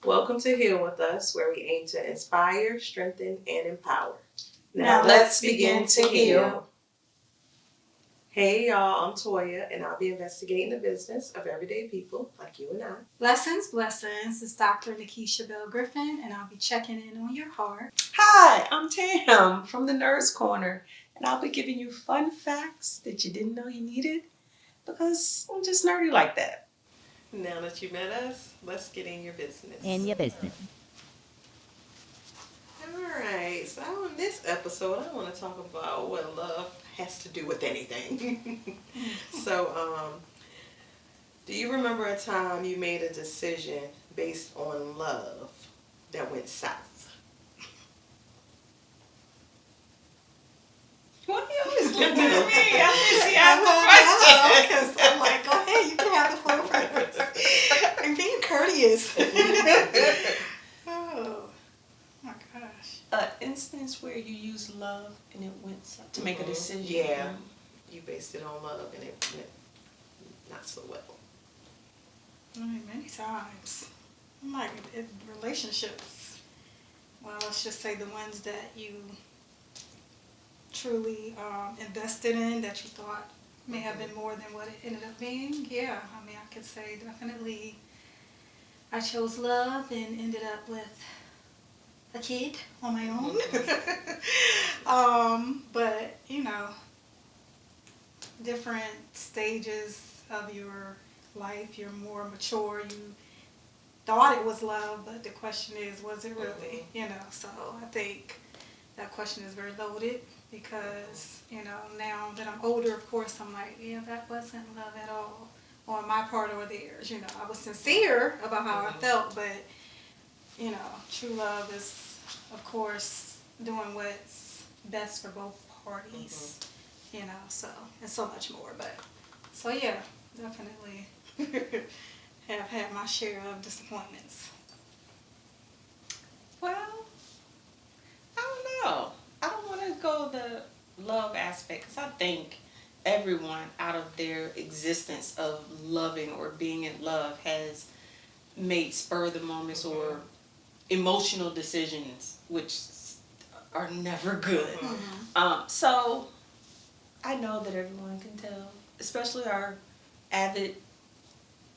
Welcome to Heal With Us, where we aim to inspire, strengthen, and empower. Now let's begin to heal. Hey y'all, I'm Toya, and I'll be investigating the business of everyday people like you and I. Blessings. It's Dr. Nikkisha Bell-Griffin, and I'll be checking in on your heart. Hi, I'm Tam from the Nurse Corner, and I'll be giving you fun facts that you didn't know you needed because I'm just nerdy like that. Now that you met us, let's get in your business. Alright, so in this episode, I want to talk about what love has to do with anything. So, do you remember a time you made a decision based on love that went south? Why are you always looking at me? I didn't see the question. I'm like, go ahead, you can have the floor first. I'm being courteous. Oh, my gosh. Instance where you use love and it went south to make a decision. Yeah, you based it on love and it went not so well. Many times. Like in relationships. Well, let's just say the ones that you truly invested in, that you thought may have been more than what it ended up being. Yeah, I mean, I could say definitely I chose love and ended up with a kid on my own. But, you know, different stages of your life, you're more mature, you thought it was love, but the question is, was it really? You know, so I think that question is very loaded because, you know, now that I'm older, of course, I'm like, yeah, that wasn't love at all on my part or theirs. You know, I was sincere about how I felt, but, you know, true love is, of course, doing what's best for both parties, you know, so, and so much more. But, so yeah, definitely have had my share of disappointments. Well, I don't know. I don't want to go the love aspect because I think everyone out of their existence of loving or being in love has made spur of the moments or emotional decisions which are never good. So I know that everyone can tell, especially our avid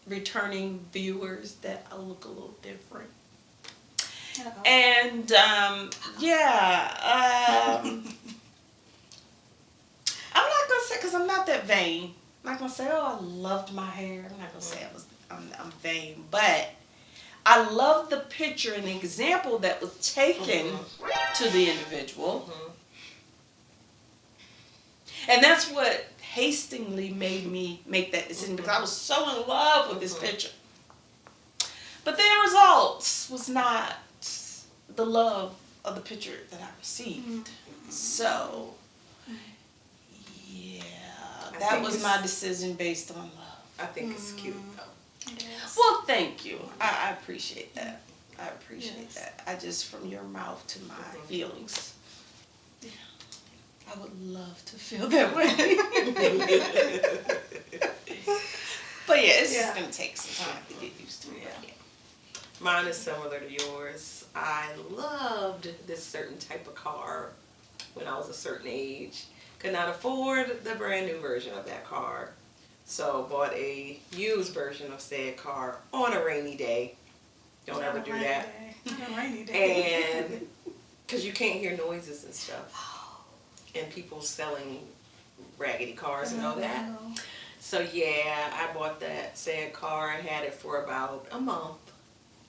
returning viewers, that I look a little different. And I'm not gonna say, because I'm not that vain. I'm not gonna say, oh, I loved my hair. I'm not gonna say I'm vain, but I love the picture and the example that was taken to the individual. And that's what hastily made me make that decision, because I was so in love with this picture. But the end result was not the love of the picture that I received. So, yeah, that was my decision based on love. I think it's cute though. Yes. Well, thank you. I appreciate that. I appreciate that. I just, from your mouth to my feelings. Yeah. I would love to feel that way. But yeah, it's just going to take some time to get used to it. Yeah. Mine is similar to yours. I loved this certain type of car when I was a certain age. Could not afford the brand new version of that car. So bought a used version of said car on a rainy day. Don't ever do that. On a rainy day. And because you can't hear noises and stuff. And people selling raggedy cars and all that. So yeah, I bought that said car and had it for about a month.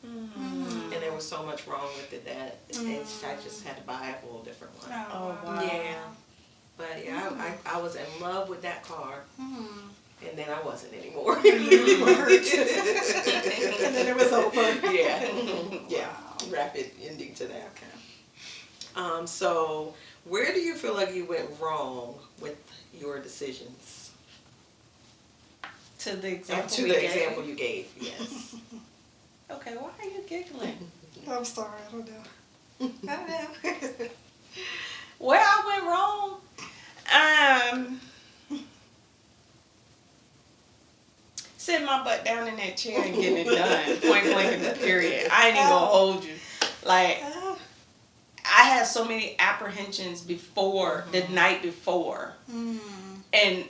And there was so much wrong with it that I just had to buy a whole different one. Oh, wow. Yeah. But yeah, I was in love with that car. And then I wasn't anymore. And then it was over. Yeah. Yeah. Rapid ending to that. Okay. So where do you feel like you went wrong with your decisions? To the example example you gave, yes. Okay, why are you giggling? I'm sorry, I don't know. I don't know. Where I went wrong? Said my butt down in that chair and getting it done. Point blank in the period. I ain't even gonna hold you. Like, I had so many apprehensions before, the night before. And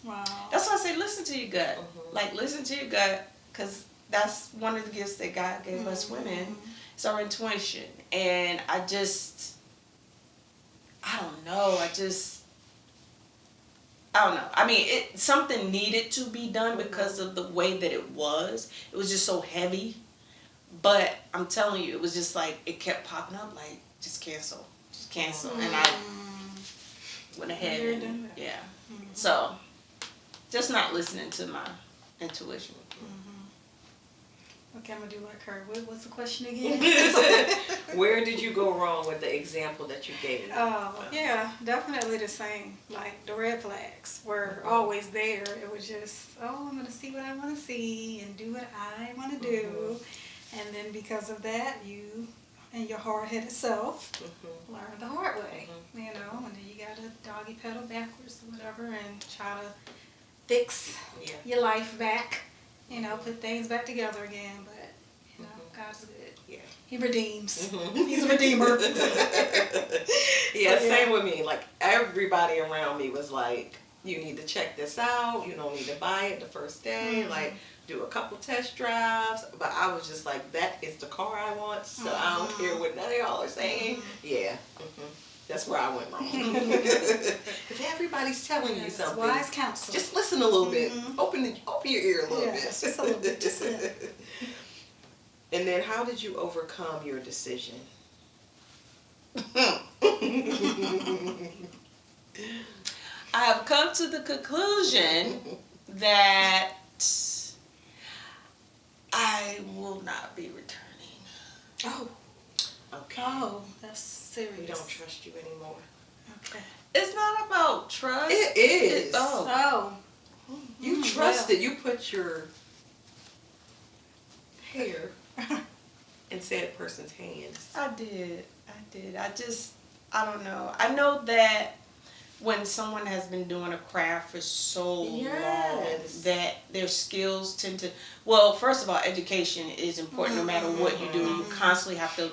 wow. that's why I say listen to your gut. Like, listen to your gut, because that's one of the gifts that God gave us women. It's our intuition. And I don't know. I don't know. I mean, something needed to be done because of the way that it was. It was just so heavy. But I'm telling you, it was just like, it kept popping up like, just cancel. Just cancel. And I went ahead and, yeah. So, just not listening to my intuition. Okay, I'm going to do like her. What's the question again? Where did you go wrong with the example that you gave? Oh, yeah, definitely the same. Like, the red flags were always there. It was just, I'm going to see what I want to see and do what I want to do. And then because of that, you and your hard-headed self learn the hard way, you know, and then you got to doggy pedal backwards or whatever and try to fix your life back, you know, put things back together again. But, you know, God's good. Yeah. He redeems. He's a redeemer. Yeah, same with me. Like, everybody around me was like, you need to check this out. You don't need to buy it the first day. Like, do a couple test drives. But I was just like, that is the car I want, so I don't care what none of y'all are saying. Yeah. That's where I went wrong. If everybody's telling you something, wise counsel. just listen a little bit. Open your ear a little bit. Just a little bit. Just a little. And then how did you overcome your decision? I have come to the conclusion that I will not be returning. Oh. Okay. Oh, that's serious. We don't trust you anymore. Okay. It's not about trust. It is. Oh. You trusted. You put your hair in said person's hands. I did. I don't know. I know that when someone has been doing a craft for so long, that their skills tend to, well, first of all, education is important no matter what you do. You constantly have to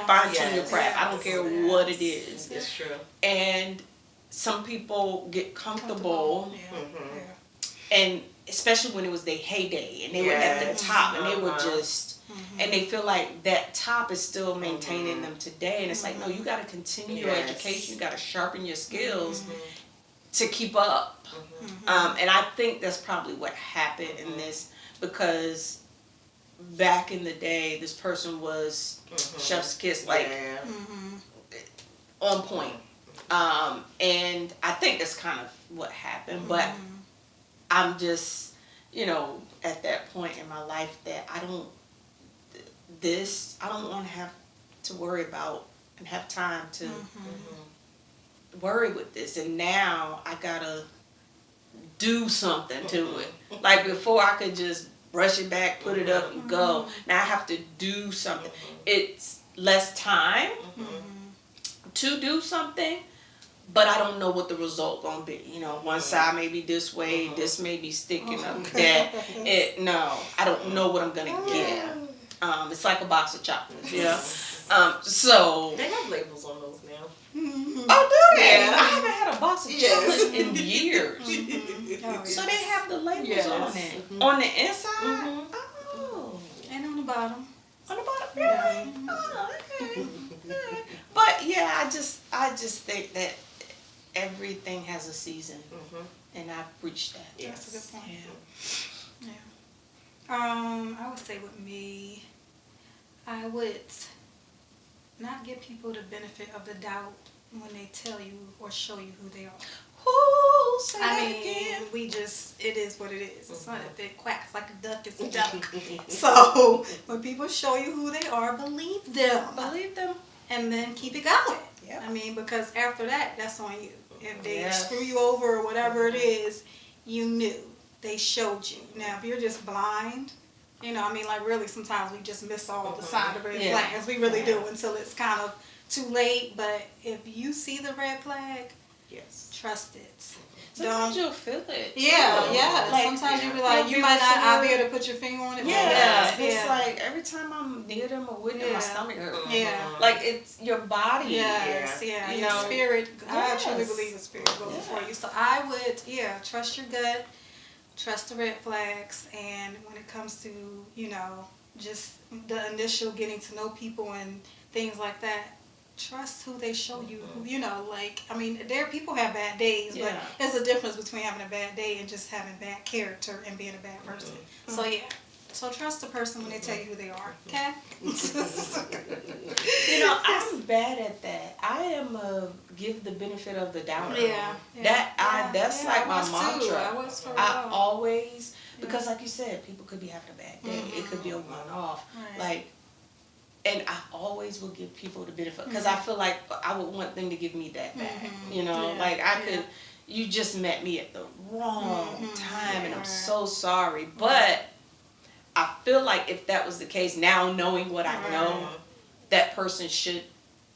fine-tune your craft. I don't care what it is. It's true. And some people get comfortable. And especially when it was their heyday and they were at the top and they were just, and they feel like that top is still maintaining them today. And it's like, no, you got to continue your education. You got to sharpen your skills to keep up. And I think that's probably what happened in this, because back in the day, this person was chef's kiss, like on point. And I think that's kind of what happened. But I'm just, you know, at that point in my life that I don't want to have to worry about and have time to worry with this. And now I gotta do something to it. Like before I could just brush it back, put it up and go. Now I have to do something. It's less time to do something, but I don't know what the result gonna be. You know, one side may be this way, this may be sticking up that. I don't know what I'm gonna get. It's like a box of chocolates, you know? So they have labels on those now. Oh, do they? I haven't had a box of chocolates in years. So they have the labels on it. On the inside? Oh. And on the bottom. On the bottom? Really? Oh, okay. But yeah, I just think that everything has a season. And I've reached that. That's a good point. I would say with me, I would not give people the benefit of the doubt when they tell you or show you who they are. Say that again. It is what it is. It's not if it quacks like a duck, it's a duck. So when people show you who they are, believe them. Believe them. And then keep it going. Yep. I mean, because after that, that's on you. If they screw you over or whatever it is, you knew. They showed you. Now, if you're just blind, you know, I mean, like really sometimes we just miss all the sign of red flags. We really do until it's kind of too late. But if you see the red flag, Yes. Trust it. Sometimes you'll feel it. Yeah, yeah. Like, sometimes you'll be like, you might not be able to put your finger on it. Yeah, Yes, it's like every time I'm near them or with them, my stomach hurts. Yeah. Like it's your body. Yes, yeah. You Your know? spirit, I Yes. truly believe the spirit goes before you. So I would, trust your gut, trust the red flags, and when it comes to, just the initial getting to know people and things like that, trust who they show you. There people have bad days, but there's a difference between having a bad day and just having bad character and being a bad person. So so trust the person when they tell you who they are, okay? I'm bad at that. I am a give the benefit of the doubt. That's like my mantra. I always, because like you said, people could be having a bad day. It could be a one-off. Right. And I always will give people the benefit, because I feel like I would want them to give me that back. You just met me at the wrong time, and I'm so sorry. But I feel like if that was the case, now knowing what I know, that person should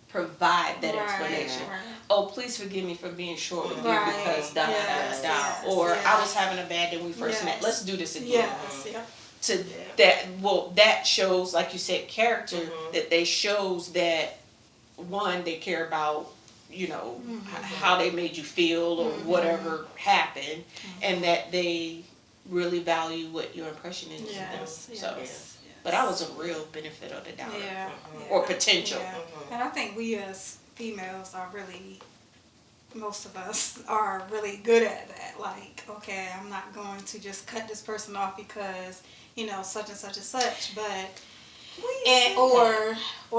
provide that explanation. Oh, please forgive me for being short with you because da da da da. Or I was having a bad day when we first met. Let's do this again. That shows, like you said, character. That they shows that, one, they care about, how they made you feel or whatever happened, and that they really value what your impression is to them. So, but I was a real benefit of the doubt, or potential. And I think we as females are really, most of us are really good at that. Like, okay, I'm not going to just cut this person off because, such and such and such, but or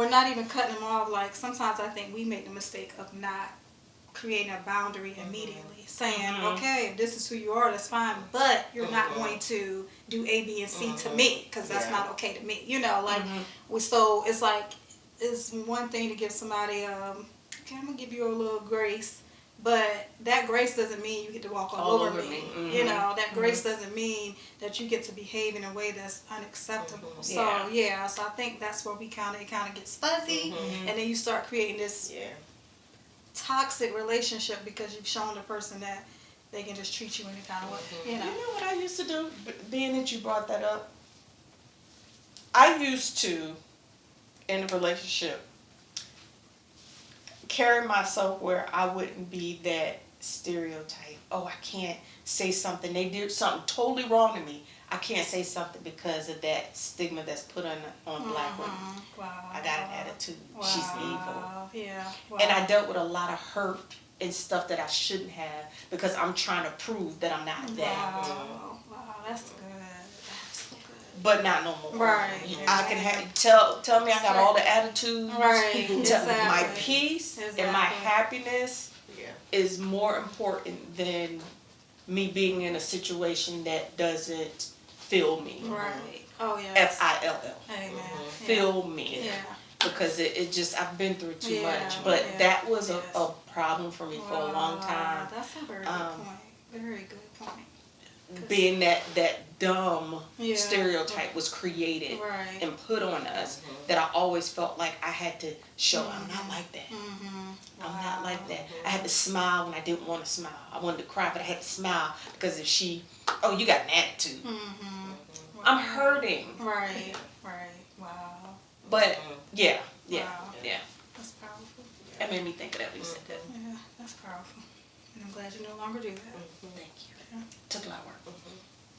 not even cutting them off. Like, sometimes I think we make the mistake of not creating a boundary immediately, saying, okay, if this is who you are, that's fine, but you're not going to do A, B, and C to me, because that's not okay to me. So it's like, it's one thing to give somebody, okay, I'm gonna give you a little grace, but that grace doesn't mean you get to walk all over me. That grace doesn't mean that you get to behave in a way that's unacceptable. So so I think that's where it kind of gets fuzzy, and then you start creating this toxic relationship because you've shown the person that they can just treat you any kind of way. You know what I used to do? Being that you brought that up, I used to, in a relationship, carry myself where I wouldn't be that stereotype. Oh, I can't say something. They did something totally wrong to me. I can't say something because of that stigma that's put on black women. Wow. I got an attitude. Wow. She's evil. Yeah. Wow. And I dealt with a lot of hurt and stuff that I shouldn't have because I'm trying to prove that I'm not that. Wow. Wow. That's good. That's so good. But not no more. Right. I can tell me I got all the attitudes. Right. Exactly. My peace and my happiness is more important than me being in a situation that doesn't fill me. Right. Oh yeah. FILL. Amen. Fill me. Yeah. Because it just, I've been through too much. But that was a problem for me for a long time. That's a very good point. Very good point. Being that dumb stereotype was created and put on us, that I always felt like I had to show I'm not like that. I'm not like that. I had to smile when I didn't want to smile. I wanted to cry, but I had to smile because if you got an attitude. I'm hurting. Right. Wow. But yeah. That's powerful. That made me think of that when you said that. Yeah, that's powerful. And I'm glad you no longer do that. Thank you. Took a lot of work.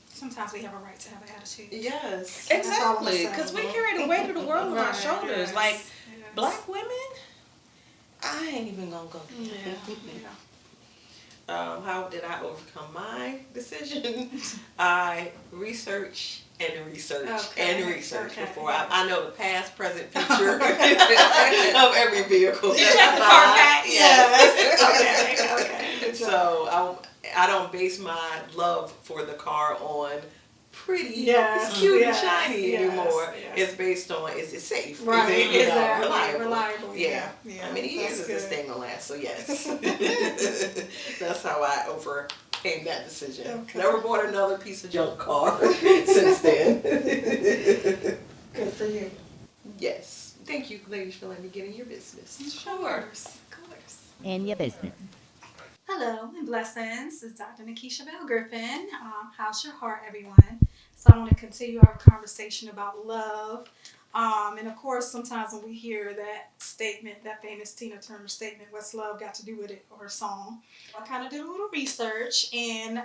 Sometimes we have a right to have an attitude. Yes. Exactly. Because we carry the weight of the world on our shoulders. Like, black women, I ain't even going to go there. How did I overcome my decision? I research before. I know the past, present, future of every vehicle. You check the Carfax? Yes. Okay. So I don't base my love for the car on pretty, it's cute and shiny anymore. It's based on, is it safe? Right. Is it reliable? Yeah. How many years is this thing gonna last? So yes. That's how I overcame that decision. Okay. Never bought another piece of junk car since then. Good for you. Yes. Thank you, ladies, for letting me get in your business. Sure. Of course. In your business. Hello and blessings. It's Dr. Nikkisha Bell-Griffin. How's your heart, everyone? So I want to continue our conversation about love. And of course, sometimes when we hear that statement, that famous Tina Turner statement, "What's love got to do with it?" or her song, I kind of did a little research, and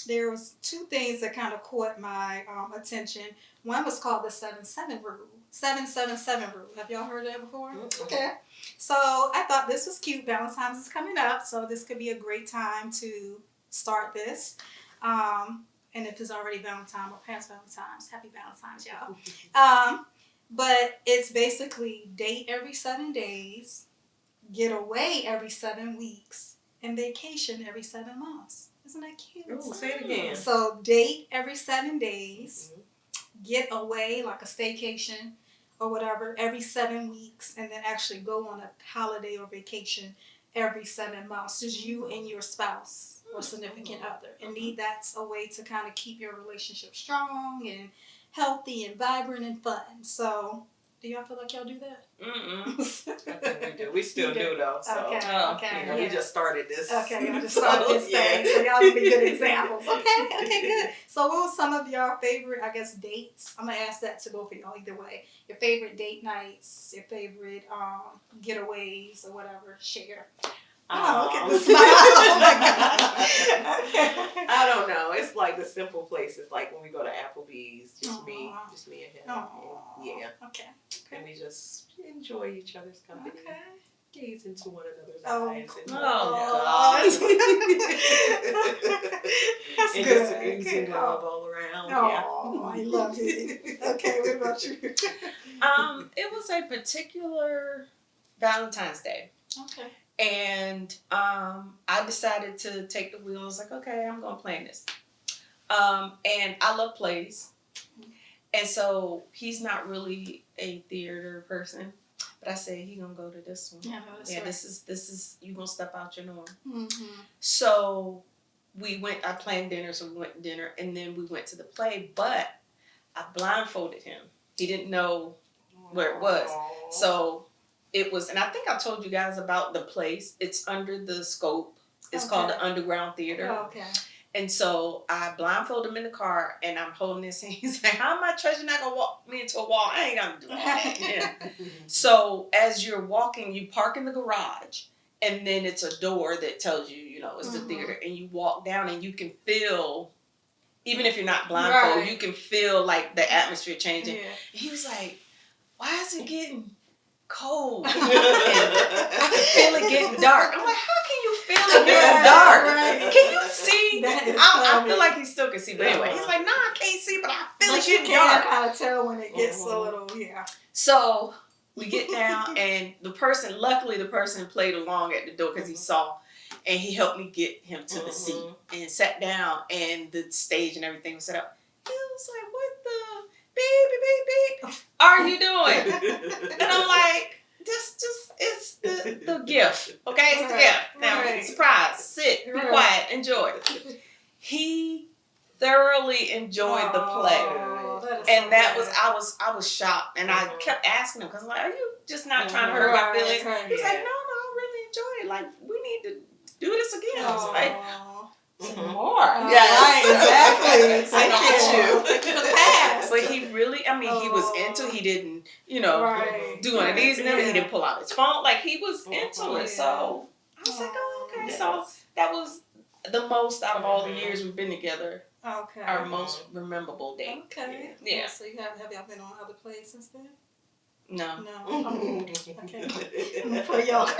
there was two things that kind of caught my attention. One was called the 7-7 rule. 7-7-7 rule. Have y'all heard that before? Mm-hmm. Okay. So I thought this was cute. Valentine's is coming up, so this could be a great time to start this. And if it's already Valentine or past Valentine's, happy Valentine's, y'all. But it's basically date every 7 days, get away every 7 weeks, and vacation every 7 months. Isn't that cute? Ooh, say it again. So date every 7 days, get away like a staycation or whatever every 7 weeks, and then actually go on a holiday or vacation every 7 months. Just you and your spouse or significant other. And that's a way to kind of keep your relationship strong and healthy and vibrant and fun. So, do y'all feel like y'all do that? I think we do. We still do though. So, Okay. we just started this. Okay, y'all just started this thing. So y'all be good examples. Okay, good. So what was some of your favorite, I guess, dates? I'm gonna ask that to both of y'all either way. Your favorite date nights, your favorite getaways or whatever. Share. Oh, look at the smile. Oh my God. I don't know. It's like the simple places, like when we go to Applebee's, just me and him. Yeah. Okay. And we just enjoy each other's company. Okay. Gaze into one another's eyes. And God. That's and good. just oozing love all around. Oh, I love it. Okay, what about you? It was a particular Valentine's Day. Okay. And I decided to take the wheel. I was like, okay, I'm going to plan this. And I love plays. And so he's not really a theater person. But I said, he going to go to this one. Yeah, right. This is you going to step out your norm. Mm-hmm. So I planned dinner, so we went to dinner. And then we went to the play. But I blindfolded him. He didn't know where it was. So it was, and I think I told you guys about the place. It's under the Scope. It's called the Underground Theater. Oh, okay. And so I blindfold him in the car, and I'm holding his hand. He's like, "How am I treasure not gonna walk me into a wall? I ain't gonna do that." Yeah. So as you're walking, you park in the garage, and then it's a door that tells you, it's the theater, and you walk down, and you can feel. Even if you're not blindfolded, you can feel like the atmosphere changing. Yeah. And he was like, "Why is it getting cold?" And I can feel it getting dark. I'm like, "How can you feel it getting dark? Right. Can you see?" I feel like he still can see, but anyway, he's like, "No, I can't see, but I feel it getting dark." You can kind of tell when it gets a little, So we get down, and luckily the person played along at the door because he saw. And he helped me get him to the seat and sat down, and the stage and everything was set up. He was like, "What the beep are you doing?" And I'm like, it's the gift, okay? It's the gift. Now, surprise, sit, be quiet, enjoy. He thoroughly enjoyed the play, and I was shocked, and I kept asking him because I'm like, "Are you just not trying to hurt my feelings?" He's like, "No, I really enjoy it. Like, we need to do this again." I was like, more. Yes, exactly. I Thank get you. For the past. But he really, he was he didn't, do one of these and everything. He didn't pull out his phone. Like, he was into it. So I was like, oh, okay. Yes. So that was the most out of all the years we've been together. Okay. Our most memorable date. Okay. Yeah. So have y'all been on other plays since then? No. Okay. Before y'all go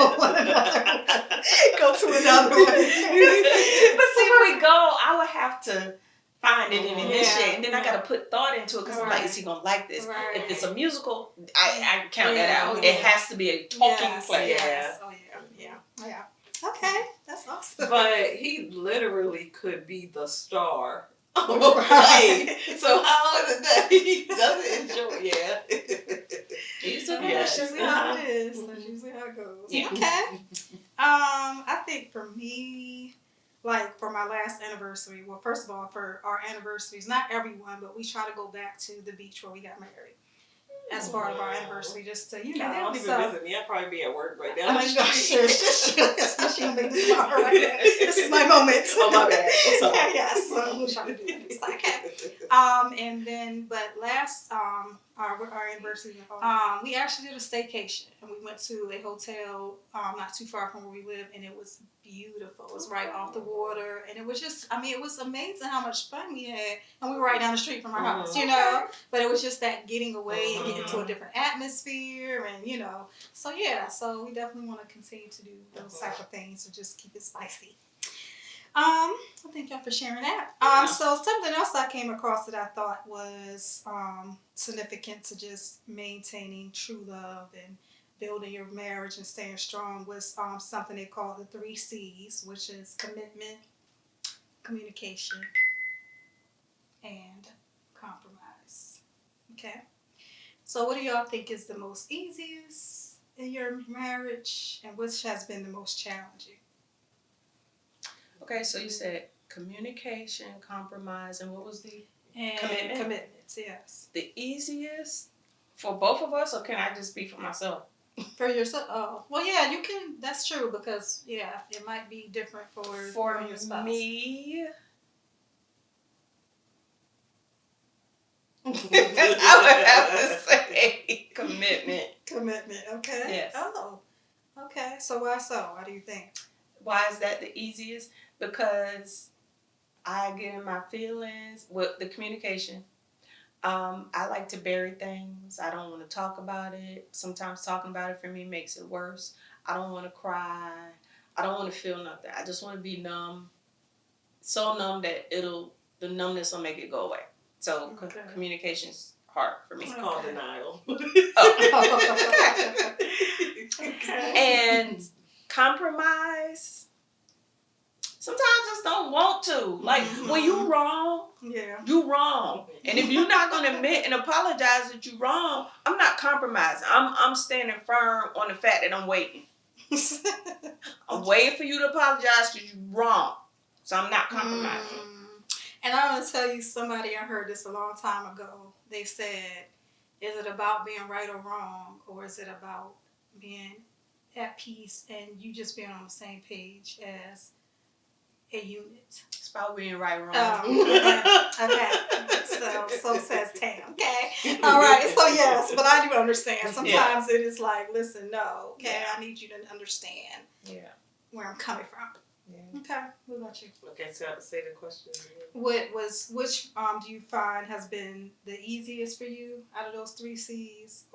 to another one. But see, if we go, I would have to find it and initiate, and then I got to put thought into it because I'm like, is he gonna like this? Right. If it's a musical, I count that out. It has to be a talking play. Yes. Oh yeah. Okay, that's awesome. But he literally could be the star. Right. So how is it that he doesn't enjoy? Yeah. That's usually how it is. That's usually how it goes. Yeah. Okay. I think for me, like for my last anniversary, well, first of all, for our anniversaries, not everyone, but we try to go back to the beach where we got married. as part of our anniversary, just to, And they don't even visit me. I'd probably be at work right now. I'm like, sure. She gonna make this about her right now. This is my moment. Oh, my bad. I'm sorry. Yes, so we'll try to do it. It's okay. And then, but last, our anniversary, we actually did a staycation, and we went to a hotel, not too far from where we live, and it was beautiful. It was right off the water, and it was just, I mean, it was amazing how much fun we had, and we were right down the street from our house, you know, but it was just that getting away and getting to a different atmosphere, and, you know, so yeah, so we definitely want to continue to do those type of things to just keep it spicy. Well, thank y'all for sharing that. So something else I came across that I thought was significant to just maintaining true love and building your marriage and staying strong was something they call the 3 C's, which is commitment, communication, and compromise. Okay? So what do y'all think is the most easiest in your marriage, and which has been the most challenging? Okay, so you said communication, compromise, and what was the commitment? Commitments, yes. The easiest for both of us, or can I just speak for myself? For yourself? Oh, well, yeah, you can. That's true because it might be different for your spouse. Me, I would have to say commitment. Commitment, okay. Yes. Oh, okay. So why so? Why do you think? Why is that the easiest? Because I get in my feelings with the communication. I like to bury things. I don't want to talk about it. Sometimes talking about it for me makes it worse. I don't want to cry. I don't want to feel nothing. I just want to be numb. So numb that the numbness will make it go away. So communication's hard for me. It's called denial. Okay. And compromise. Sometimes I just don't want to. Like, when you wrong, you wrong. And if you're not going to admit and apologize that you're wrong, I'm not compromising. I'm standing firm on the fact that I'm waiting. I'm waiting for you to apologize because you're wrong. So I'm not compromising. And I'm going to tell you, somebody, I heard this a long time ago. They said, is it about being right or wrong? Or is it about being at peace and you just being on the same page as a unit? It's about being right or wrong. Okay. So says Tam. Okay. All right. So yes, but I do understand. Sometimes it is like, listen, no. Okay. I need you to understand where I'm coming from. Yeah. Okay. What about you? Okay. So say the question again. Which do you find has been the easiest for you out of those 3 C's,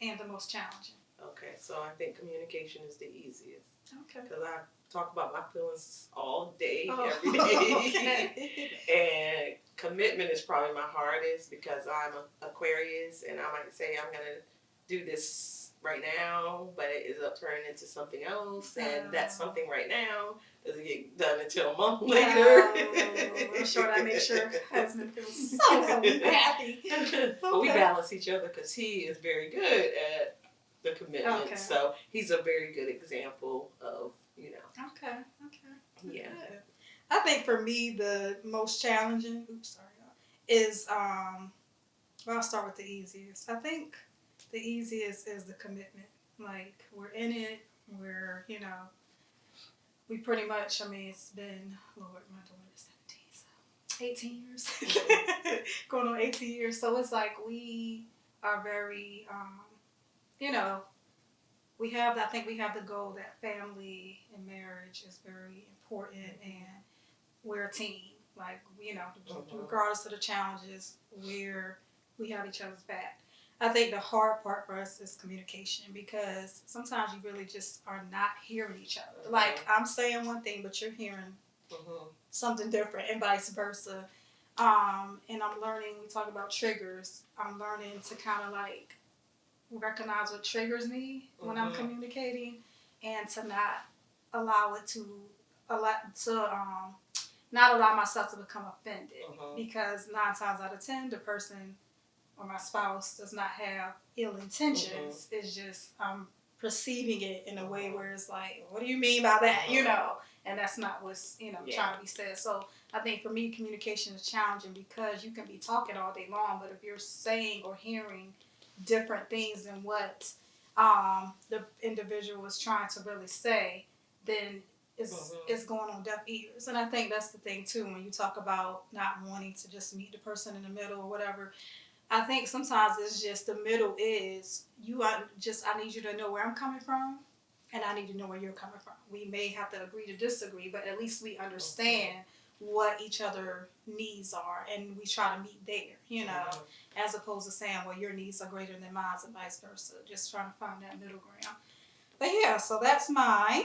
and the most challenging? Okay. So I think communication is the easiest. Okay. Because I talk about my feelings all day, every day. Okay. And commitment is probably my hardest because I'm an Aquarius, and I might say I'm going to do this right now, but it ends up turning into something else, and that something right now doesn't get done until a month later. I'm sure that makes your husband feel so happy. But we balance each other because he is very good at the commitment. Okay. So he's a very good example of, Okay. Yeah. Good. I think for me, the most challenging, is, I'll start with the easiest. I think the easiest is the commitment. Like, we're in it, we're, we pretty much, it's been, Lord, my daughter is 17, so 18 years. Going on 18 years. So it's like we are very, I think we have the goal that family and marriage is very important, and we're a team. Like, regardless of the challenges, we have each other's back. I think the hard part for us is communication, because sometimes you really just are not hearing each other. Like, I'm saying one thing, but you're hearing something different, and vice versa. And I'm learning, we talk about triggers, I'm learning to kind of like recognize what triggers me when I'm communicating, and to not allow it to not allow myself to become offended, because 9 times out of 10 the person or my spouse does not have ill intentions. It's just I'm perceiving it in a way where it's like, what do you mean by that? And that's not what's trying to be said. So I think for me, communication is challenging because you can be talking all day long, but if you're saying or hearing different things than what the individual was trying to really say, then it's going on deaf ears. And I think that's the thing too, when you talk about not wanting to just meet the person in the middle or whatever. I think sometimes it's just the middle is I need you to know where I'm coming from, and I need to know where you're coming from. We may have to agree to disagree, but at least we understand what each other needs are, and we try to meet there, as opposed to saying, well, your needs are greater than mine and vice versa. Just trying to find that middle ground. But yeah, so that's mine.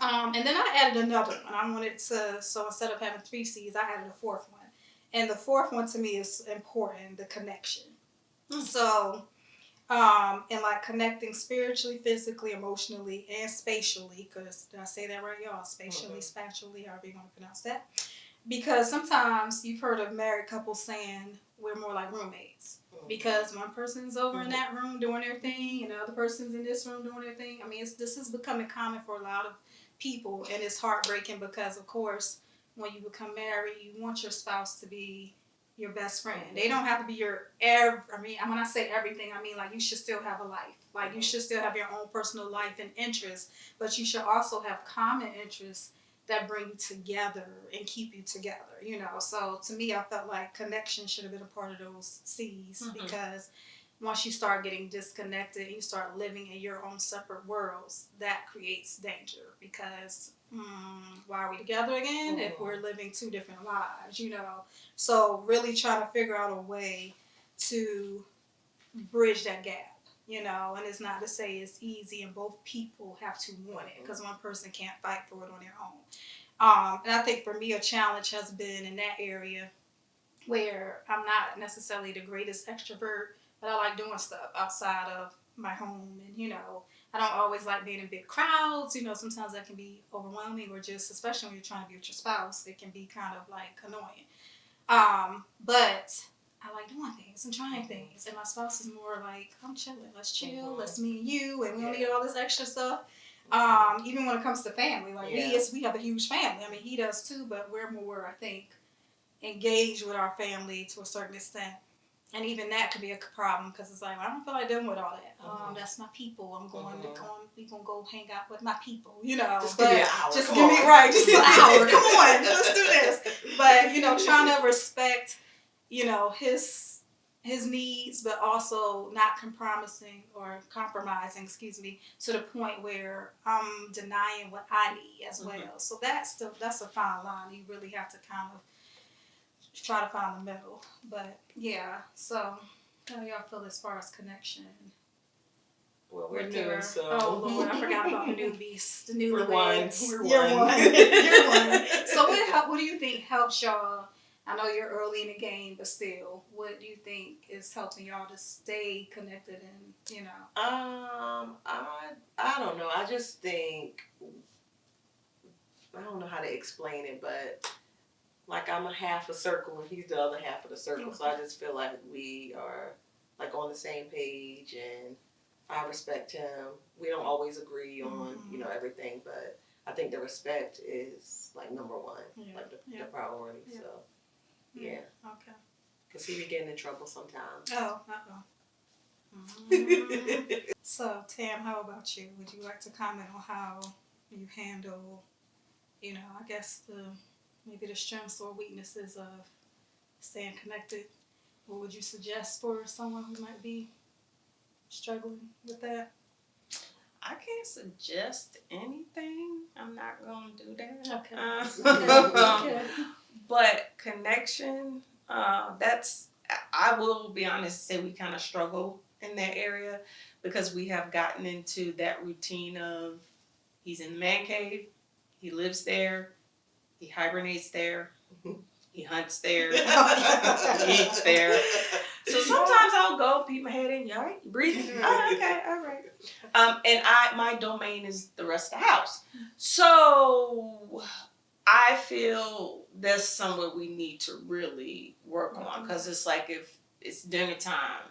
And then I added another one. I wanted to, so instead of having 3 C's, I added a 4th one. And the 4th one to me is important, the connection. So, and like connecting spiritually, physically, emotionally, and spatially, because did I say that right, y'all? Spatially, spatially, however you want to pronounce that. Because sometimes you've heard of married couples saying we're more like roommates. Because one person's over in that room doing their thing, and the other person's in this room doing their thing. I mean, this is becoming common for a lot of people, and it's heartbreaking because, of course, when you become married, you want your spouse to be your best friend. They don't have to be your when I say everything, I mean like you should still have a life. Like you should still have your own personal life and interests, but you should also have common interests that bring you together and keep you together, So to me, I felt like connection should have been a part of those C's because once you start getting disconnected, you start living in your own separate worlds, that creates danger because why are we together again if we're living 2 different lives, So really try to figure out a way to bridge that gap. And it's not to say it's easy and both people have to want it because one person can't fight for it on their own. And I think for me, a challenge has been in that area where I'm not necessarily the greatest extrovert, but I like doing stuff outside of my home. And, I don't always like being in big crowds. Sometimes that can be overwhelming or just, especially when you're trying to be with your spouse, it can be kind of like annoying. But I like doing things and trying things. And my spouse is more like, I'm chilling. Let's chill. Let's me and you. And we don't need all this extra stuff. Even when it comes to family. Like we have a huge family. I mean, he does too, but we're more, I think, engaged with our family to a certain extent. And even that could be a problem because it's like, well, I don't feel like dealing with all that. That's my people. we gonna go hang out with my people, Just give me an hour. Just give me an hour. Come on, let's do this. But, trying to respect, his needs, but also not compromising, to the point where I'm denying what I need as well. So that's a fine line. You really have to kind of try to find the middle. But yeah, so how do y'all feel as far as connection? Well, we're new, so. Oh Lord, I forgot about the newbies, the newlyweds. We're one. You're one. So what do you think helps y'all? I know you're early in the game, but still, what do you think is helping y'all to stay connected and, I don't know. I just think, I don't know how to explain it, but like I'm a half a circle and he's the other half of the circle. So I just feel like we are like on the same page and I respect him. We don't always agree on, everything, but I think the respect is like number one, like the priority. Yeah. So, yeah. Okay. Because he be getting in trouble sometimes. Oh, So, Tam, how about you? Would you like to comment on how you handle, I guess maybe the strengths or weaknesses of staying connected? What would you suggest for someone who might be struggling with that? I can't suggest anything. I'm not going to do that. Okay. But connection, I will be honest and say we kind of struggle in that area because we have gotten into that routine of he's in the man cave, he lives there, he hibernates there, he hunts there, he eats there. So sometimes I'll go peek my head in. You all right? You breathing? Oh, okay, all right. And my domain is the rest of the house. So I feel that's somewhere we need to really work on because it's like if it's dinner time,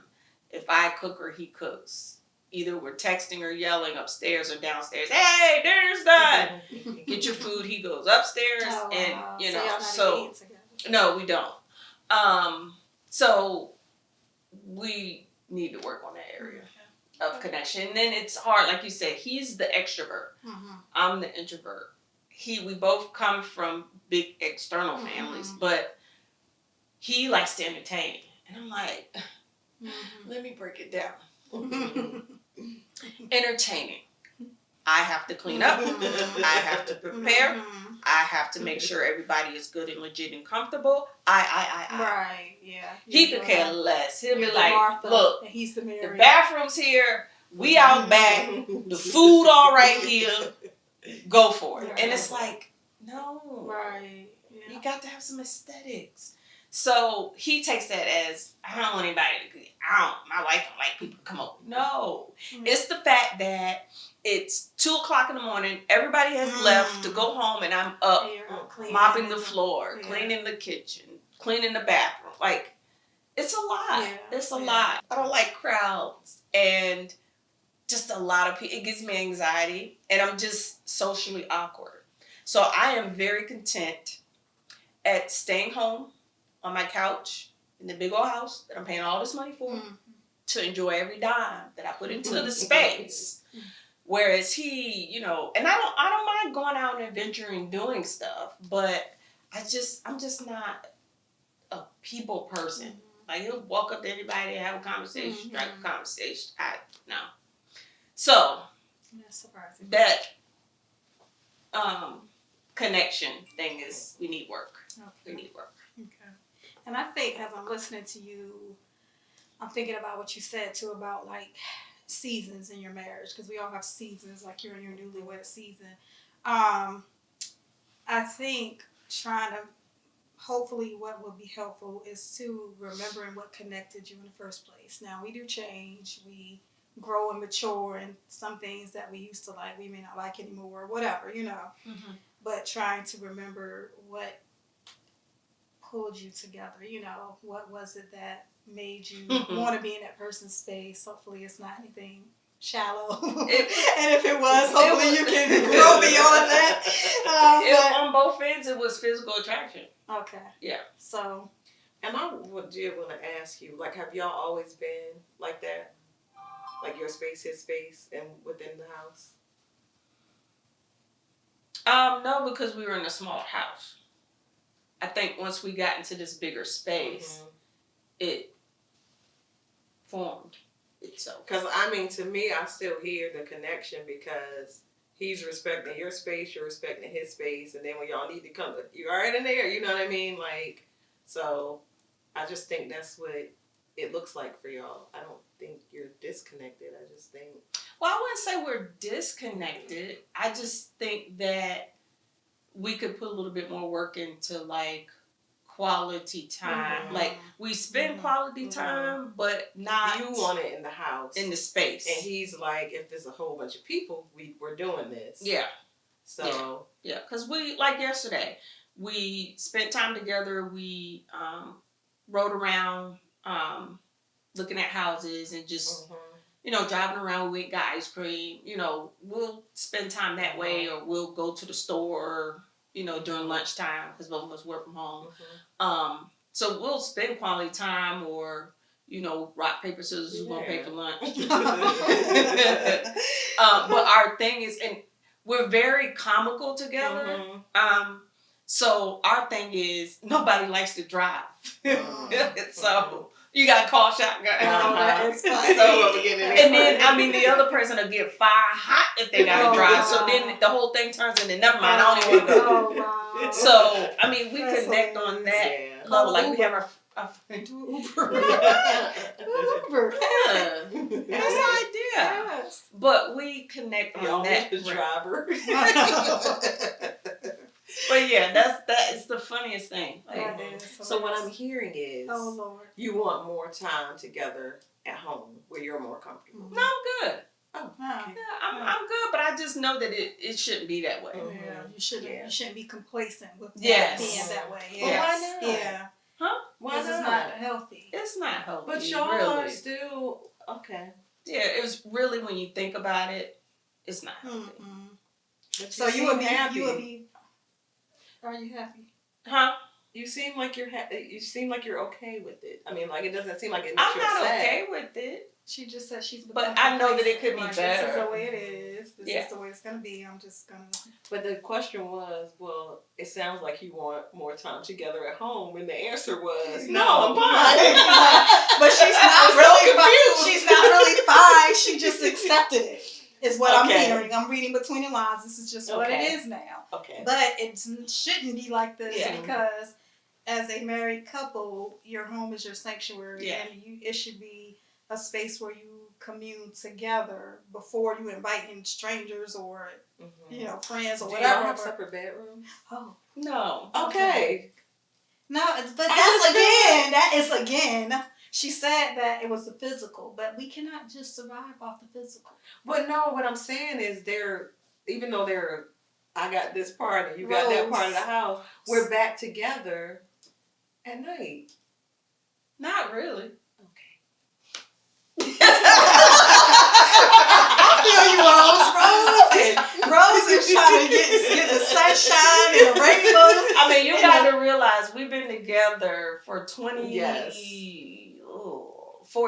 if I cook or he cooks, either we're texting or yelling upstairs or downstairs. Hey, dinner's done. Get your food. He goes upstairs, so no, we don't. So we need to work on that area of connection. And then it's hard, like you said, he's the extrovert. I'm the introvert. We both come from big external families, but he likes to entertain. And I'm like, let me break it down. Entertaining. I have to clean up. I have to prepare. I have to make sure everybody is good and legit and comfortable. I. Right, yeah. He could care less. He'll be You're like, Martha, look, and he's the Mary. The bathroom's here. We out back. The food all right here. Go for it. Right. And it's like, no. Right. Yeah. You got to have some aesthetics. So he takes that as, I don't want anybody my wife don't like people to come over. No. It's the fact that it's 2:00 in the morning, everybody has left to go home, and I'm up mopping the floor, cleaning the kitchen, cleaning the bathroom. Like, it's a lot. Yeah. It's a lot. I don't like crowds and just a lot of people. It gives me anxiety, and I'm just socially awkward. So I am very content at staying home on my couch in the big old house that I'm paying all this money for to enjoy every dime that I put into the space. Whereas he, and I don't mind going out and adventuring, doing stuff, but I'm just not a people person. Like, he'll walk up to everybody and have a conversation, strike a conversation. No. So that's surprising. That connection thing is, we need work. Okay. We need work. Okay. And I think as I'm listening to you, I'm thinking about what you said too about like seasons in your marriage, because we all have seasons, like you're in your newlywed season. I think hopefully what would be helpful is to remembering what connected you in the first place. Now, we do change, we grow and mature, and some things that we used to like, we may not like anymore, or whatever, but trying to remember what pulled you together, what was it that made you want to be in that person's space. Hopefully it's not anything shallow. And if it was, hopefully you can grow beyond that. On both ends, it was physical attraction. Okay. Yeah. So. And I did want to ask you, like, have y'all always been like that? Like your space, his space, and within the house? No, because we were in a smaller house. I think once we got into this bigger space, it formed itself. Because, to me, I still hear the connection because he's respecting your space, you're respecting his space, and then when y'all need to come, you're right in there, you know what I mean? Like, so I just think that's what it looks like for y'all. I don't think you're disconnected. I just think... Well, I wouldn't say we're disconnected. I just think that we could put a little bit more work into, like, quality time. Like, we spend quality time, but not... You want it in the house. In the space. And he's like, if there's a whole bunch of people, we're doing this. Yeah. So... Yeah, because like yesterday, we spent time together. We rode around looking at houses and just... driving around, we got ice cream, we'll spend time that way, or we'll go to the store, during lunchtime, because both of us work from home. So we'll spend quality time, or, rock, paper, scissors, who's going to pay for lunch. But our thing is, and we're very comical together. So our thing is, nobody likes to drive. So... You got to call shotgun. And then, the other person will get fire hot if they got to drive. So then the whole thing turns into, never mind, I don't even want to go. So, we connect on that level. Like, we have our Uber. Yeah. That's the idea. Yes. But we connect on that. The driver. But yeah, that is the funniest thing. Like, so what I'm hearing is, oh Lord, you want more time together at home where you're more comfortable. No, I'm good. Oh, okay. Yeah, I'm good, but I just know that it shouldn't be that way. Yeah, you shouldn't be complacent with being that way. Yes. Well, why not? Yeah. Huh? Why not? It's not healthy. It's not healthy. But y'all really. Are still okay. Yeah, it was really, when you think about it, it's not healthy. So you would be happy. Are you happy? Huh? You seem like you're okay with it. I mean, like it doesn't seem like it makes I'm you not upset. okay with it. She just said she's But I know that it could be like, better. This is the way it is. This is the way it's gonna be. I'm just gonna. But the question was, well, it sounds like you want more time together at home, and the answer was, no, I'm fine. But she's not really confused. She's not really fine. She just accepted it. Is what I'm Okay. hearing. I'm reading between the lines. This is just what it is now. Okay. But it shouldn't be like this Yeah. because as a married couple, your home is your sanctuary, Yeah. and it should be a space where you commune together before you invite in strangers or friends or Do whatever. y'all have separate bedrooms? Oh No. Okay. no, but that is again. She said that it was the physical, but we cannot just survive off the physical. But no, what I'm saying is even though I got this part and you got that part of the house, we're back together at night. Not really. Okay. I feel you, Rose. Rose is trying to get the sunshine and the rainbows. I mean, you got to realize we've been together for 4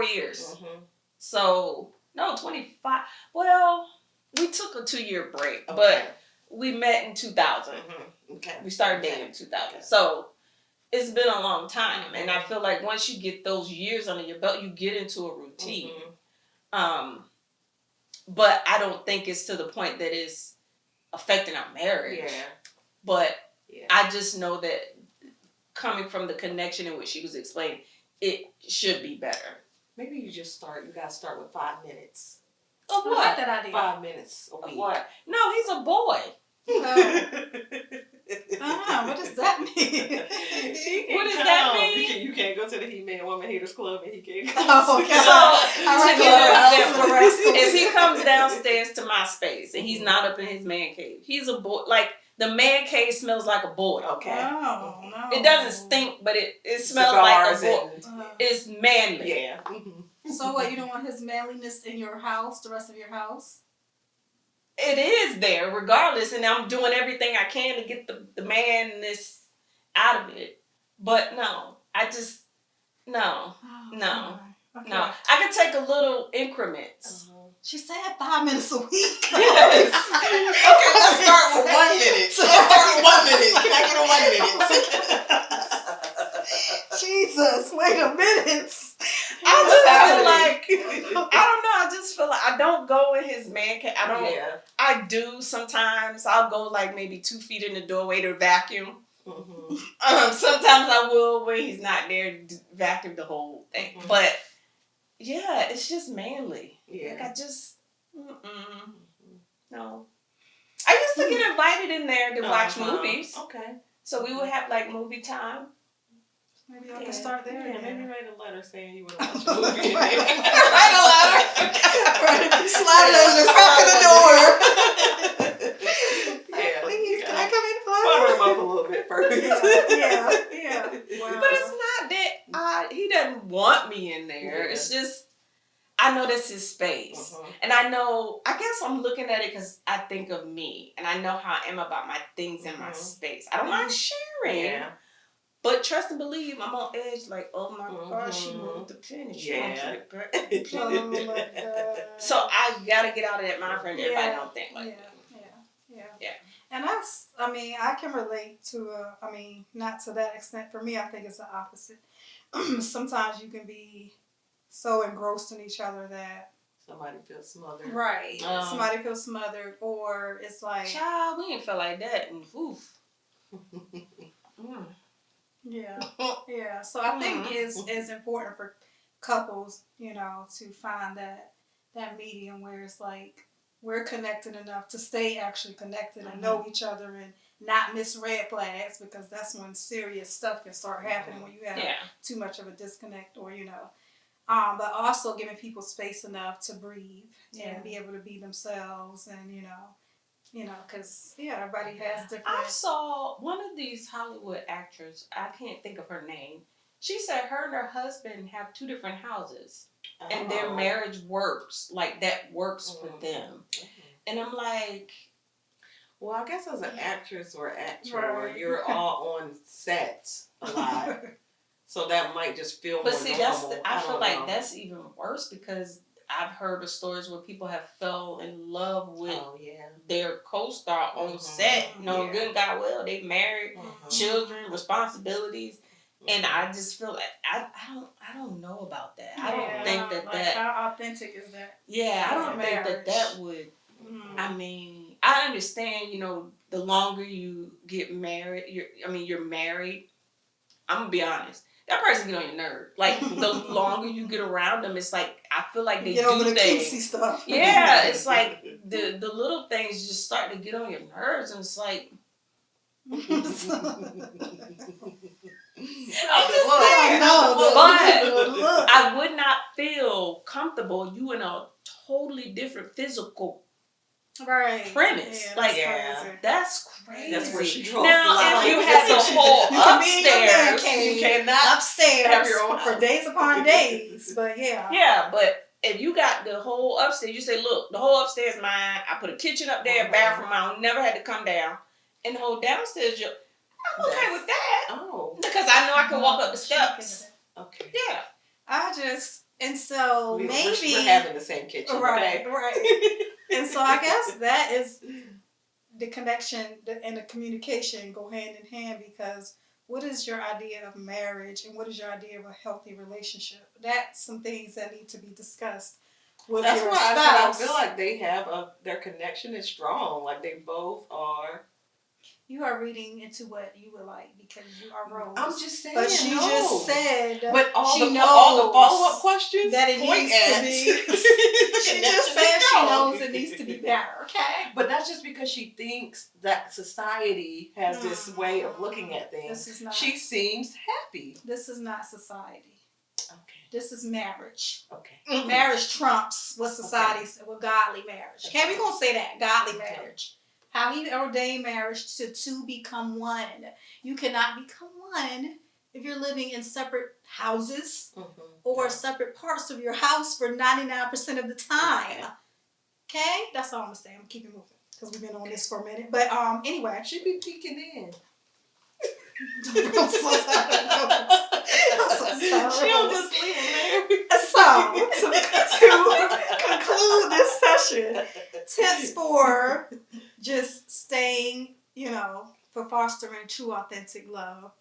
years. Mm-hmm. So, no, 25. Well, we took a 2-year break, Okay. but we met in 2000. Mm-hmm. Okay. We started dating in 2000. Okay. So, it's been a long time. And I feel like once you get those years under your belt, you get into a routine. Mm-hmm. But I don't think it's to the point that it's affecting our marriage. Yeah. But I just know that coming from the connection in which she was explaining, it should be better. Maybe you gotta start with 5 minutes. Of I what? like that idea. 5 minutes a Of week. what? No, he's a boy. What does that mean? What does that mean? You can't go to the He-Man Woman Haters Club and he can't go. Oh, okay. So, to give you an example, if he comes downstairs to my space and he's not up in his man cave, he's a boy. Like, the man cave smells like a boy. Okay. Oh, no. It doesn't stink, but it smells like a boy. It's manly. Yeah. Mm-hmm. So what, you don't want his manliness in your house, the rest of your house? It is there regardless, and I'm doing everything I can to get the manness out of it. But no, no. Okay. I can take a little increments. She said 5 minutes a week. Yes. Okay, let's start with 1 minute. Let's start with 1 minute. Can I get a 1 minute? Jesus, wait a minute. I just feel like, I don't know, I just feel like I don't go in his man cave. I do sometimes. I'll go like maybe 2 feet in the doorway to vacuum. Mm-hmm. Sometimes I will when he's not there to vacuum the whole thing. Mm-hmm. But yeah, it's just manly. Yeah. Like I just, no. I used to get invited in there to watch movies. Okay. So we would have like movie time. Maybe I can start there. Yeah, maybe write a letter saying you want to watch a movie. Write a letter. Slide it under the crack of the door. Yeah. Please, can I come in, Butter him up a little bit first. Yeah. Wow. But it's not that he doesn't want me in there. Yeah. It's just, I know that's his space. And I guess I'm looking at it because I think of me. And I know how I am about my things in my space. I don't mind sharing. Yeah. But trust and believe, I'm on edge like, oh my God, she moved the pen and she wants it back. Oh my God. So I got to get out of that mind frame. Everybody don't think like that. Yeah. And I can relate to, not to that extent. For me, I think it's the opposite. Sometimes you can be so engrossed in each other that somebody feels smothered. Right. Somebody feels smothered, or it's like, child, we ain't feel like that. And oof. Yeah. So I think it's important for couples, to find that medium where it's like we're connected enough to stay actually connected and know each other and not miss red flags, because that's when serious stuff can start happening when you have too much of a disconnect, or but also giving people space enough to breathe and be able to be themselves, and because everybody has different. I saw one of these Hollywood actors, I can't think of her name. She said her and her husband have 2 different houses, and their marriage works. Like, that works for them. And I'm like, Well, I guess as an actress or actor, Right. you're all on sets a lot. So that might just feel But more see, normal. I feel like know. that's even worse because I've heard of stories where people have fell in love with their co-star on set. No good and got well. They married, children, responsibilities. And I just feel like I don't know about that. I don't think that how authentic is that? Yeah, I don't think that would. I mean, I understand. The longer you get married, you're married. I'm gonna be honest. That person get on your nerve. Like the longer you get around them, it's like I feel like they get do over the things. cutesy stuff. Yeah, it's like the little things just start to get on your nerves, and it's like. I'm just saying, but I would not feel comfortable. You in a totally different physical premise. That's crazy. That's where she draws now, the line. if you had the whole upstairs, you cannot upstairs have your own for days upon days. But yeah, but if you got the whole upstairs, you say, look, the whole upstairs mine. I put a kitchen up there, a bathroom. I never had to come down, and the whole downstairs. I'm okay with that. Oh, because I know I can walk up the steps. Okay. Yeah. And so maybe we're having the same kitchen. Right. And so I guess that is the connection and the communication go hand in hand, because what is your idea of marriage and what is your idea of a healthy relationship? That's some things that need to be discussed with That's your why spouse. I feel like they have their connection is strong. Like they both are. You are reading into what you would like because you are Rose. I'm just saying. But she just said. But all the follow up questions that it needs to be. She just said she knows it needs to be better. Okay. But that's just because she thinks that society has this way of looking at things. This is not. She seems happy. This is not society. Okay. This is marriage. Okay. Marriage trumps what society said. Well, godly marriage. Okay, we're gonna say that godly marriage. How he ordained marriage to two become one. You cannot become one if you're living in separate houses or separate parts of your house for 99% of the time. Okay? That's all I'm going to say. I'm keeping moving because we've been on this for a minute. But anyway. She be peeking in. I'm so tired. She don't just leave it there. So, to conclude this session, tips for just staying, for fostering true, authentic love.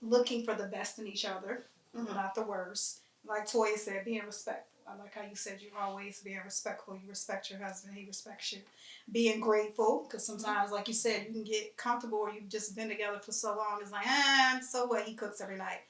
Looking for the best in each other, not the worst. Like Toya said, being respectful. I like how you said you're always being respectful. You respect your husband, he respects you. Being grateful, because sometimes, like you said, you can get comfortable or you've just been together for so long. It's like, so what? He cooks every night.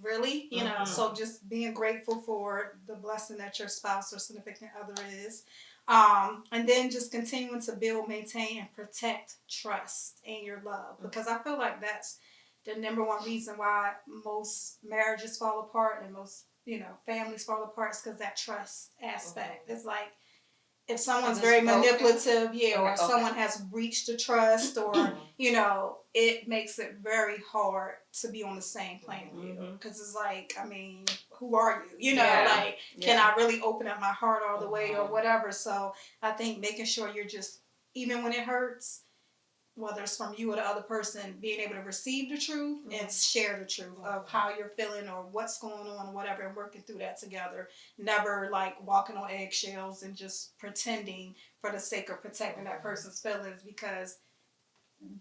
Really? So just being grateful for the blessing that your spouse or significant other is. And then just continuing to build, maintain, and protect trust in your love. Because I feel like that's the number one reason why most marriages fall apart and most, families fall apart is because that trust aspect. It's like, if someone's very manipulative, or someone has breached the trust or, it makes it very hard to be on the same plane field. Because it's like, who are you? Can I really open up my heart all the way or whatever? So I think making sure you're just, even when it hurts, whether it's from you or the other person, being able to receive the truth and share the truth of how you're feeling or what's going on or whatever, and working through that together. Never like walking on eggshells and just pretending for the sake of protecting that person's feelings, because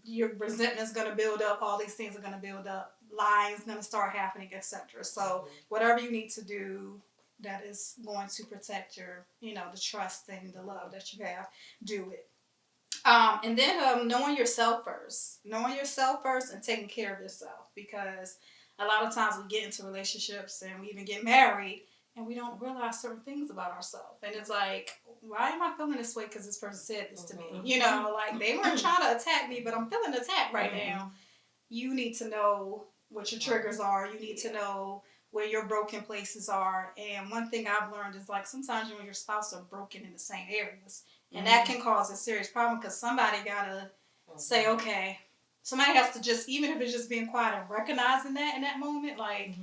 your resentment's going to build up. All these things are going to build up. Lying's going to start happening, etc. So whatever you need to do that is going to protect your, the trust and the love that you have, do it. And then knowing yourself first and taking care of yourself, because a lot of times we get into relationships and we even get married and we don't realize certain things about ourselves. And it's like, why am I feeling this way? Because this person said this to me. Like they weren't trying to attack me, but I'm feeling attacked right now. You need to know what your triggers are. You need to know where your broken places are. And one thing I've learned is like sometimes you and your spouse are broken in the same areas. And that can cause a serious problem, because somebody got to say, okay, somebody has to just, even if it's just being quiet and recognizing that in that moment, like,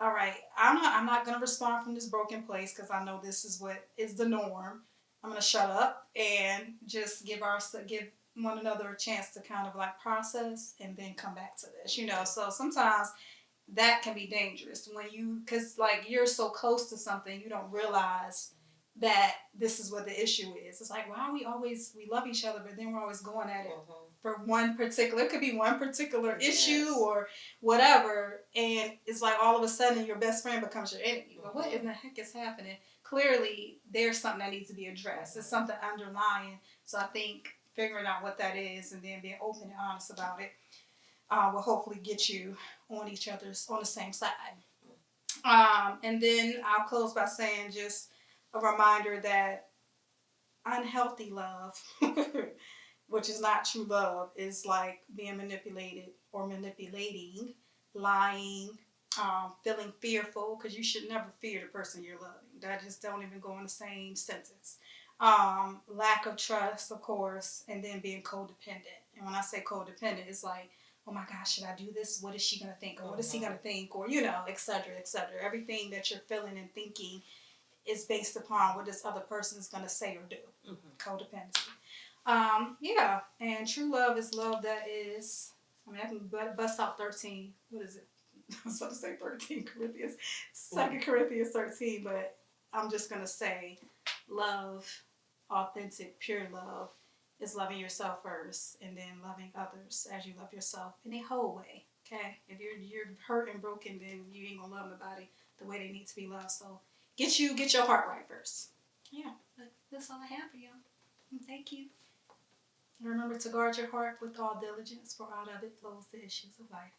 all right, I'm not going to respond from this broken place because I know this is what is the norm. I'm gonna shut up and just give one another a chance to kind of like process and then come back to this. So sometimes that can be dangerous when because like you're so close to something, you don't realize that this is what the issue is. It's like, why are we love each other, but then we're always going at it for it could be one particular issue or whatever, and it's like all of a sudden your best friend becomes your enemy. But what in the heck is happening? Clearly there's something that needs to be addressed. It's something underlying. So I think figuring out what that is and then being open and honest about it will hopefully get you on the same side. And then I'll close by saying just a reminder that unhealthy love, which is not true love, is like being manipulated or manipulating, lying, feeling fearful, because you should never fear the person you're loving. That just don't even go in the same sentence. Lack of trust, of course, and then being codependent. And when I say codependent, it's like, oh my gosh, should I do this? What is she going to think? Or what is he going to think? Or, et cetera, et cetera. Everything that you're feeling and thinking is based upon what this other person is going to say or do. Codependency. Yeah, and true love is love that is, I can bust out 13, what is it? I was about to say 13 Corinthians, 2 Corinthians 13, but I'm just going to say love, authentic, pure love, is loving yourself first and then loving others as you love yourself in a whole way, okay? If you're hurt and broken, then you ain't going to love nobody the way they need to be loved, so get your heart right first. Yeah, that's all I have for y'all. Thank you. Remember to guard your heart with all diligence, for out of it flows the issues of life.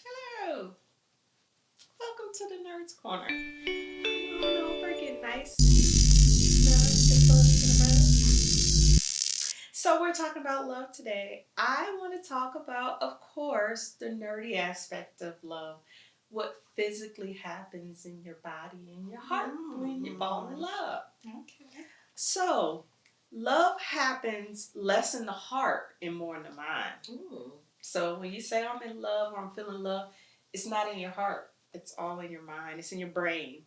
Hello. Welcome to the Nerds Corner. Oh, we're getting nice and so we're talking about love today. I want to talk about, of course, the nerdy aspect of love. What physically happens in your body and your heart when you fall in love. Okay. So, love happens less in the heart and more in the mind. So when you say I'm in love or I'm feeling love, it's not in your heart. It's all in your mind. It's in your brain.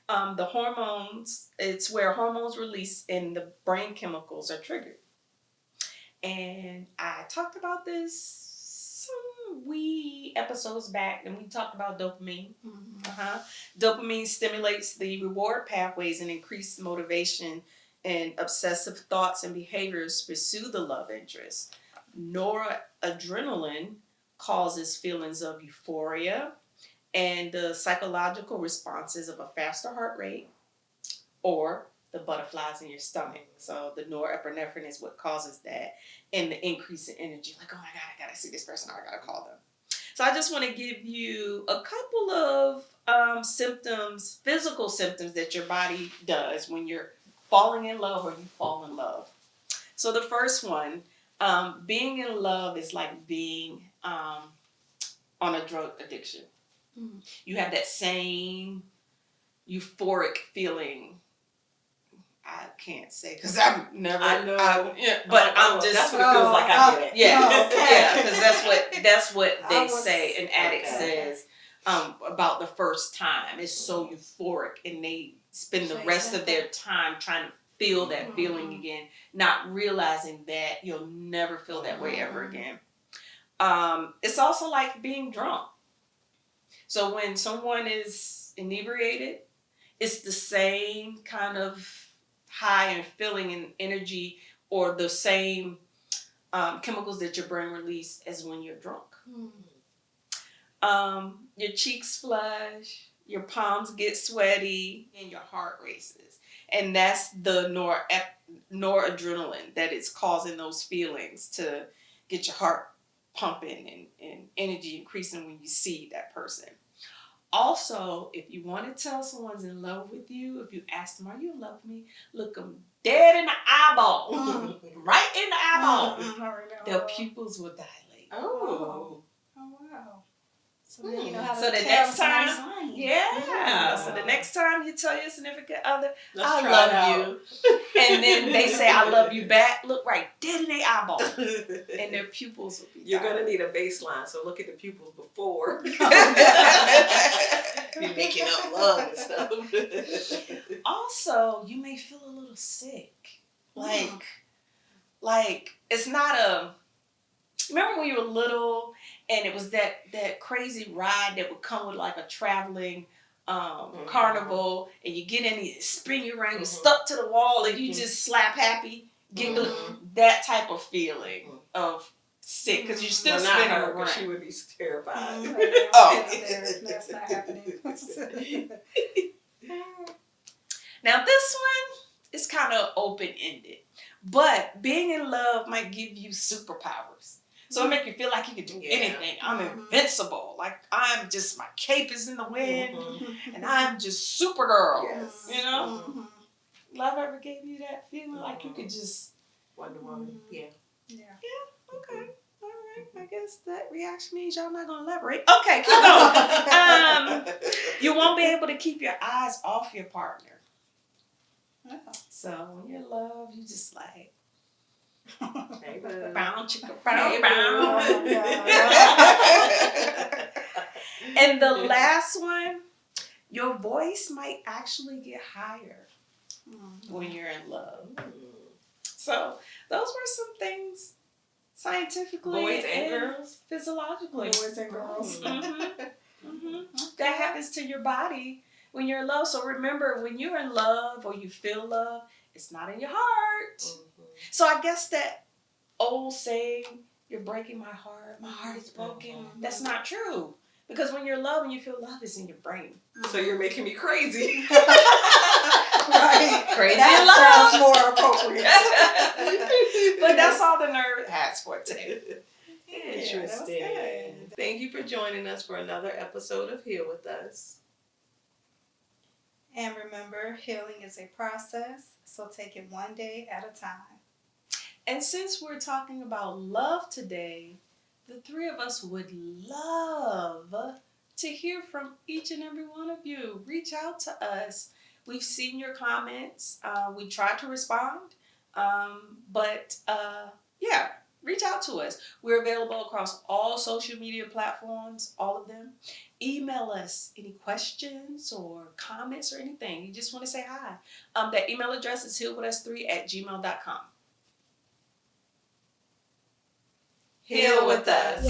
The hormones, it's where hormones release and the brain chemicals are triggered. And I talked about this some wee episodes back, and we talked about dopamine. Dopamine stimulates the reward pathways and increases motivation and obsessive thoughts and behaviors to pursue the love interest. Noradrenaline causes feelings of euphoria and the psychological responses of a faster heart rate or the butterflies in your stomach. So the norepinephrine is what causes that, and the increase in energy. Like, oh my God, I gotta see this person, or I gotta call them. So I just want to give you a couple of symptoms, physical symptoms that your body does when you're falling in love or you fall in love. So the first one, being in love is like being on a drug addiction. You have that same euphoric feeling. I can't say because I've never. I know, but I'm just. That's what it feels like. I get it. Yeah, yeah, because that's what they say. An addict says about the first time. It's so euphoric, and they spend the rest of their time trying to feel that feeling again, not realizing that you'll never feel that way ever again. It's also like being drunk. So when someone is inebriated, it's the same kind of high and feeling and energy or the same chemicals that your brain releases as when you're drunk. Your cheeks flush, your palms get sweaty, and your heart races. And that's the noradrenaline that is causing those feelings to get your heart pumping and energy increasing when you see that person. Also, if you want to tell someone's in love with you, if you ask them, are you in love with me? Look them dead in the eyeball. Right in the eyeball. Their pupils will dilate. Oh, wow. So then you know how So to the tell next somebody's time, lying. yeah. So the next time you tell your significant other, Let's I try love it out. you, and then they say I love you back, look right dead in their eyeball, and their pupils will be You're down. gonna need a baseline, so look at the pupils before. Be making up love and stuff. Also, you may feel a little sick, like it's not a. Remember when you were little and it was that crazy ride that would come with like a traveling carnival, and you get in and spin you around, you stuck to the wall, and you just slap happy, giggling, that type of feeling of sick, because you're still spinning around. She would be terrified. That's not happening. Now this one is kind of open-ended, but being in love might give you superpowers. So it make you feel like you can do anything. I'm invincible. Like I'm just, my cape is in the wind, and I'm just Supergirl. Yes. You know? Love ever gave you that feeling like you could just Wonder Woman. Yeah. Okay. All right. I guess that reaction means y'all not gonna elaborate. Okay, keep going. You won't be able to keep your eyes off your partner. So when you're in love, you just like, Hey, boo. bow, chicka, Hey, bow, boo. And the last one, your voice might actually get higher when you're in love. So those were some things scientifically, Boys and girls, physiologically. Boys and girls. That happens to your body when you're in love. So remember, when you're in love or you feel love, it's not in your heart. So I guess that old saying, "You're breaking my heart is broken," that's not true. Because when you're in love and you feel love, it's in your brain. So you're making me crazy. Right. Crazy That in love. sounds more appropriate. But that's all the nerd has for today. Interesting. Yeah, Thank you for joining us for another episode of Heal With Us. And remember, healing is a process, so take it one day at a time. And since we're talking about love today, the three of us would love to hear from each and every one of you. Reach out to us. We've seen your comments. We try to respond. But reach out to us. We're available across all social media platforms, all of them. Email us any questions or comments or anything. You just want to say hi. That email address is healwithus3@gmail.com. Heal with us.